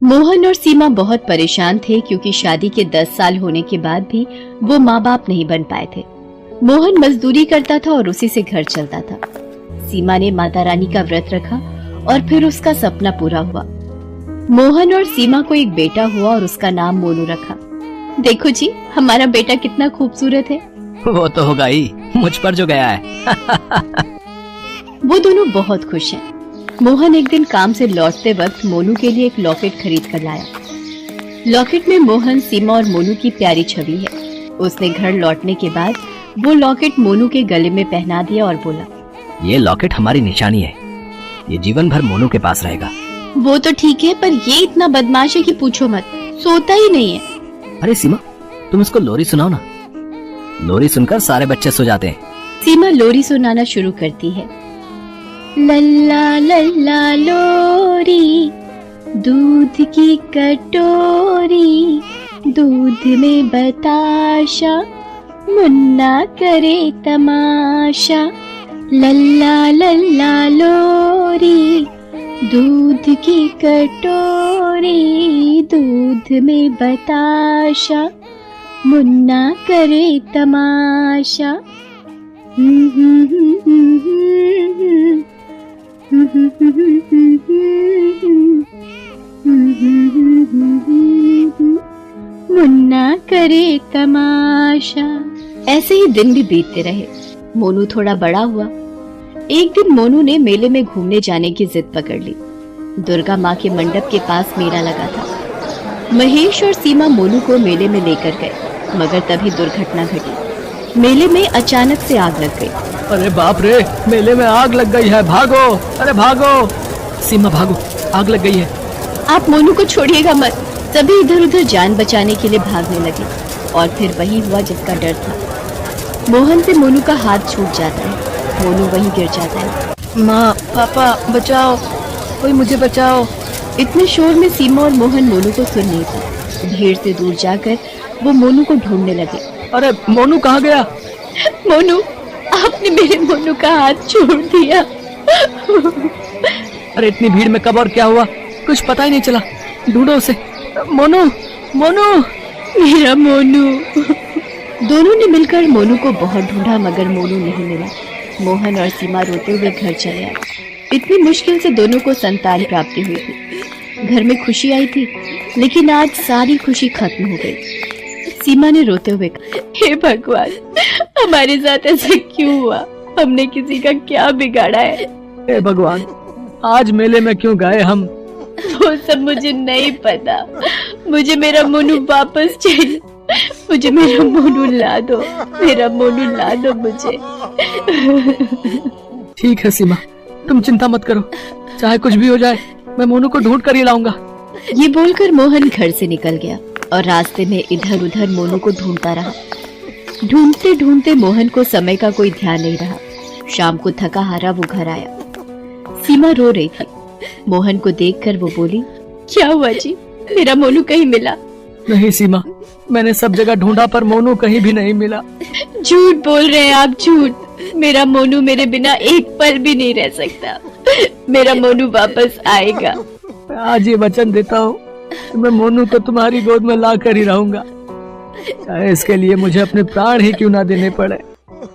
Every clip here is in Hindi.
मोहन और सीमा बहुत परेशान थे क्योंकि शादी के 10 साल होने के बाद भी वो माँ बाप नहीं बन पाए थे। मोहन मजदूरी करता था और उसी से घर चलता था। सीमा ने माता रानी का व्रत रखा और फिर उसका सपना पूरा हुआ। मोहन और सीमा को एक बेटा हुआ और उसका नाम मोनू रखा। देखो जी, हमारा बेटा कितना खूबसूरत है। वो तो होगा ही, मुझ पर जो गया है। वो दोनों बहुत खुश हैं। मोहन एक दिन काम से लौटते वक्त मोनू के लिए एक लॉकेट खरीद कर लाया। लॉकेट में मोहन, सीमा और मोनू की प्यारी छवि है। उसने घर लौटने के बाद वो लॉकेट मोनू के गले में पहना दिया और बोला, ये लॉकेट हमारी निशानी है, ये जीवन भर मोनू के पास रहेगा। वो तो ठीक है, पर ये इतना बदमाश है कि पूछो मत, सोता ही नहीं है। अरे सीमा, तुम इसको लोरी सुनाओ ना। लोरी सुनकर सारे बच्चे सो जाते हैं। सीमा लोरी सुनाना शुरू करती है। लल्ला लल्ला लोरी, दूध की कटोरी, दूध में बताशा, मुन्ना करे तमाशा। लल्ला लल्ला लोरी, दूध की कटोरी, दूध में बताशा, मुन्ना करे तमाशा। मुन्ना करे तमाशा। ऐसे ही दिन भी बीतते रहे। मोनू थोड़ा बड़ा हुआ। एक दिन मोनू ने मेले में घूमने जाने की जिद पकड़ ली। दुर्गा माँ के मंडप के पास मेला लगा था। महेश और सीमा मोनू को मेले में लेकर गए, मगर तभी दुर्घटना घटी। मेले में अचानक से आग लग गई। अरे बाप रे, मेले में आग लग गई है, भागो, अरे भागो। सीमा भागो, आग लग गई है। आप मोनू को छोड़िएगा मत। सभी इधर उधर जान बचाने के लिए भागने लगे और फिर वही हुआ जिसका डर था। मोहन से मोनू का हाथ छूट जाता है। मोनू वहीं गिर जाता है। माँ, पापा, बचाओ, कोई मुझे बचाओ। इतने शोर में सीमा और मोहन मोनू को सुन नहीं पाए। भीड़ से दूर जाकर वो मोनू को ढूंढने लगे। अरे मोनू कहाँ गया? मोनू, आपने मेरे मोनू का हाथ छोड़ दिया। अरे इतनी भीड़ में कब और क्या हुआ, कुछ पता ही नहीं चला। ढूंढो उसे। मोनू, मोनू, मेरा मोनू। दोनों ने मिलकर मोनू को बहुत ढूंढा, मगर मोनू नहीं मिला। मोहन और सीमा रोते हुए घर चले आए। इतनी मुश्किल से दोनों को संतान प्राप्ति हुई थी। घर में खुशी आई थी, लेकिन आज सारी खुशी खत्म हो गई। सीमा ने रोते हुए कहा, हे भगवान, हमारे साथ ऐसा क्यों हुआ? हमने किसी का क्या बिगाड़ा है? हे भगवान, आज मेले में क्यों गए हम? वो सब मुझे नहीं पता। मुझे मेरा मोनू वापस चाहिए। मुझे मेरा मोनू ला दो। मेरा मोनू ला दो मुझे। ठीक है सीमा, तुम चिंता मत करो, चाहे कुछ भी हो जाए, मैं मोनू को ढूंढ कर ही लाऊंगा। ये बोलकर मोहन घर से निकल गया और रास्ते में इधर उधर मोनू को ढूंढता रहा। ढूंढते ढूंढते मोहन को समय का कोई ध्यान नहीं रहा। शाम को थका हारा वो घर आया। सीमा रो रही थी। मोहन को देखकर वो बोली, क्या हुआ जी, मेरा मोनू कहीं मिला? नहीं सीमा, मैंने सब जगह ढूंढा पर मोनू कहीं भी नहीं मिला। झूठ बोल रहे हैं आप, झूठ। मेरा मोनू मेरे बिना एक पल भी नहीं रह सकता। मेरा मोनू वापस आएगा। आज ये वचन देता हूँ, मैं मोनू को तुम्हारी गोद में ला कर ही रहूंगा, चाहे इसके लिए मुझे अपने प्राण ही क्यों ना देने पड़े।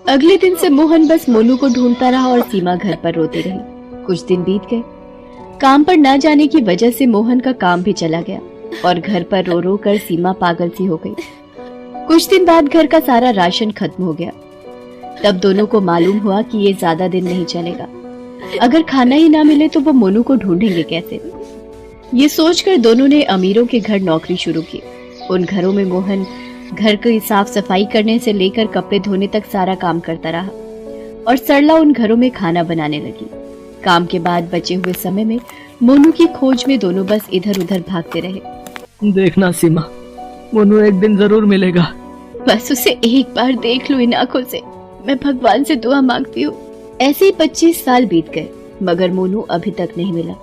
अगले दिन से मोहन बस मोनू को ढूंढता रहा और सीमा घर पर रोती रही। कुछ दिन बीत गए। काम पर न जाने की वजह से मोहन का काम भी चला गया और घर पर रो रो कर सीमा पागल सी हो गई। कुछ दिन बाद घर का सारा राशन खत्म हो गया। तब दोनों को मालूम हुआ कि ये ज्यादा दिन नहीं चलेगा। अगर खाना ही ना मिले तो वो मोनू को ढूंढेंगे कैसे? ये सोचकर दोनों ने अमीरों के घर नौकरी शुरू की। उन घरों में मोहन घर की साफ सफाई करने से लेकर कपड़े धोने तक सारा काम करता रहा और सरला उन घरों में खाना बनाने लगी। काम के बाद बचे हुए समय में मोनू की खोज में दोनों बस इधर उधर भागते रहे। देखना सीमा, मोनू एक दिन जरूर मिलेगा। बस उसे एक बार देख लो इन आंखों से, मैं भगवान से दुआ मांगती हूँ। ऐसे ही 25 साल बीत गए, मगर मोनू अभी तक नहीं मिला।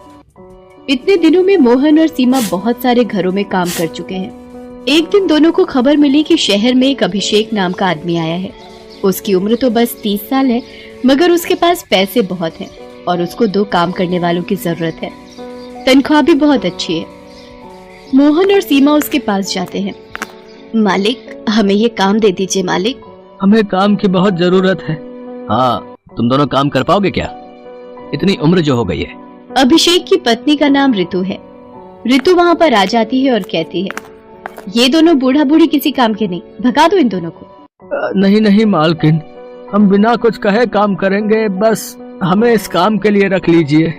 इतने दिनों में मोहन और सीमा बहुत सारे घरों में काम कर चुके हैं। एक दिन दोनों को खबर मिली कि शहर में एक अभिषेक नाम का आदमी आया है। उसकी उम्र तो बस 30 साल है, मगर उसके पास पैसे बहुत हैं और उसको 2 काम करने वालों की जरूरत है। तनख्वाह भी बहुत अच्छी है। मोहन और सीमा उसके पास जाते हैं। मालिक, हमें ये काम दे दीजिए मालिक। हमें काम की बहुत जरूरत है। हाँ, तुम दोनों काम कर पाओगे क्या? इतनी उम्र जो हो गई है। अभिषेक की पत्नी का नाम ऋतु है। ऋतु वहाँ पर आ जाती है और कहती है, ये दोनों बूढ़ा बूढ़ी किसी काम के नहीं, भगा दो इन दोनों को। नहीं नहीं मालकिन, हम बिना कुछ कहे काम करेंगे, बस हमें इस काम के लिए रख लीजिए।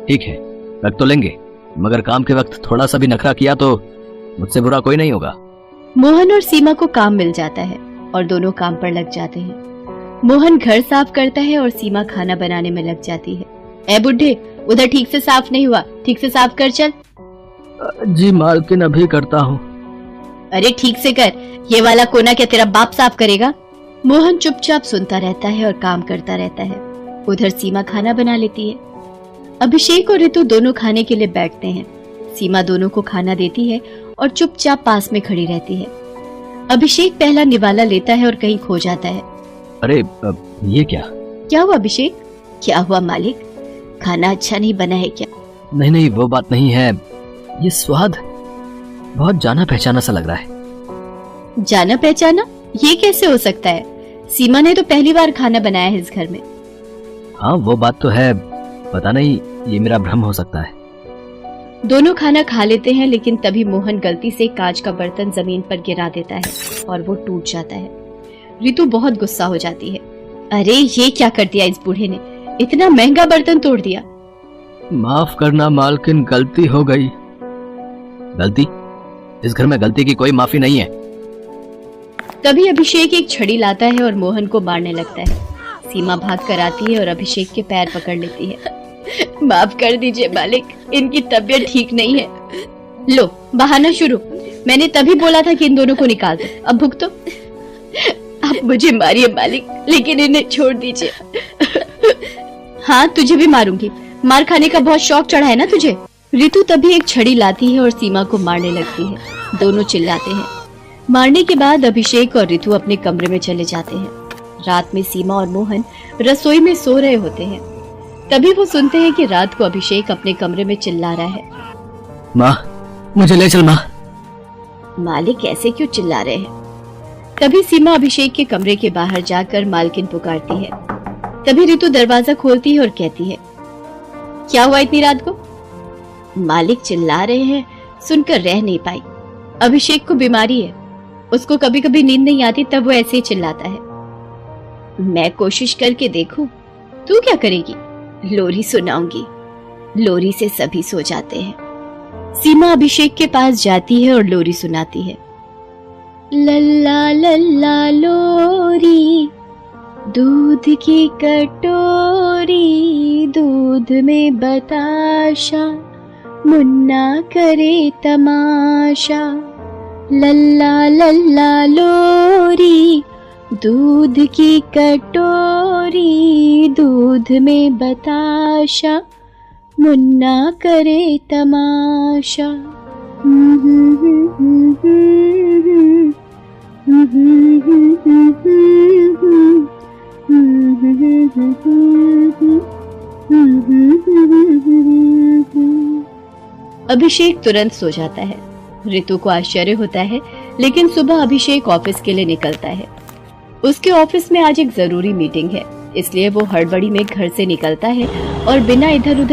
ठीक है, रख तो लेंगे, मगर काम के वक्त थोड़ा सा भी नखरा किया तो मुझसे बुरा कोई नहीं होगा। मोहन और सीमा को काम मिल जाता है और दोनों काम पर लग जाते हैं। मोहन घर साफ करता है और सीमा खाना बनाने में लग जाती है। ए बुढ़े, उधर ठीक से साफ नहीं हुआ, ठीक से साफ कर चल। जी मालकिन, अभी करता हूँ। अरे ठीक से कर, ये वाला कोना क्या तेरा बाप साफ करेगा? मोहन चुपचाप सुनता रहता है और काम करता रहता है। उधर सीमा खाना बना लेती है। अभिषेक और ऋतु दोनों खाने के लिए बैठते हैं। सीमा दोनों को खाना देती है और चुपचाप पास में खड़ी रहती है। अभिषेक पहला निवाला लेता है और कहीं खो जाता है। अरे ये क्या हुआ अभिषेक? क्या हुआ मालिक? खाना अच्छा नहीं बना है क्या? नहीं नहीं, वो बात नहीं है, ये स्वाद बहुत जाना पहचाना सा लग रहा है। जाना पहचाना? ये कैसे हो सकता है? सीमा ने तो पहली बार खाना बनाया है इस घर में। हाँ वो बात तो है, पता नहीं, ये मेरा भ्रम हो सकता है। दोनों खाना खा लेते हैं, लेकिन तभी मोहन गलती से कांच का बर्तन जमीन पर गिरा देता है और वो टूट जाता है। ऋतु बहुत गुस्सा हो जाती है। अरे ये क्या कर दिया इस बूढ़े ने, इतना महंगा बर्तन तोड़ दिया। माफ करना मालकिन, गलती हो गई। गलती? इस घर में गलती की कोई माफी नहीं है। तभी अभिषेक एक छड़ी लाता है और मोहन को मारने लगता है। सीमा भाग कर आती है और अभिषेक के पैर पकड़ लेती है। माफ कर दीजिए मालिक, इनकी तबीयत ठीक नहीं है। लो बहाना शुरू, मैंने तभी बोला था कि इन दोनों को निकाल दो, अब भुगतो। आप मुझे मारिए मालिक, लेकिन इन्हें छोड़ दीजिए। हाँ तुझे भी मारूंगी, मार खाने का बहुत शौक चढ़ा है ना तुझे। ऋतु तभी एक छड़ी लाती है और सीमा को मारने लगती है। दोनों चिल्लाते हैं। मारने के बाद अभिषेक और ऋतु अपने कमरे में चले जाते हैं। रात में सीमा और मोहन रसोई में सो रहे होते हैं। तभी वो सुनते हैं कि रात को अभिषेक अपने कमरे में चिल्ला रहा है, माँ मुझे ले चल। माँ मालिक ऐसे क्यों चिल्ला रहे हैं? तभी सीमा अभिषेक के कमरे के बाहर जाकर मालकिन पुकारती है। तभी ऋतु दरवाजा खोलती है और कहती है, क्या हुआ इतनी रात को? मालिक चिल्ला रहे हैं, सुनकर रह नहीं पाई। अभिषेक को बीमारी है, उसको कभी कभी नींद नहीं आती, तब वो ऐसे ही चिल्लाता है। मैं कोशिश करके देखूं, तू क्या करेगी? लोरी सुनाऊंगी, लोरी से सभी सो जाते हैं। सीमा अभिषेक के पास जाती है और लोरी सुनाती है। लल्ला लल्ला लोरी, दूध की कटोरी, दूध में बताशा, मुन्ना करे तमाशा। लल्ला लल्ला लोरी, दूध की कटोरी, दूध में बताशा, मुन्ना करे तमाशा। अभिषेक तुरंत सो जाता है। ऋतु को आश्चर्य होता है, लेकिन सुबह अभिषेक ऑफिस के लिए निकलता है। उसके ऑफिस में आज एक जरूरी मीटिंग है, इसलिए वो हड़बड़ी में घर से निकलता है और बिना इधर उधर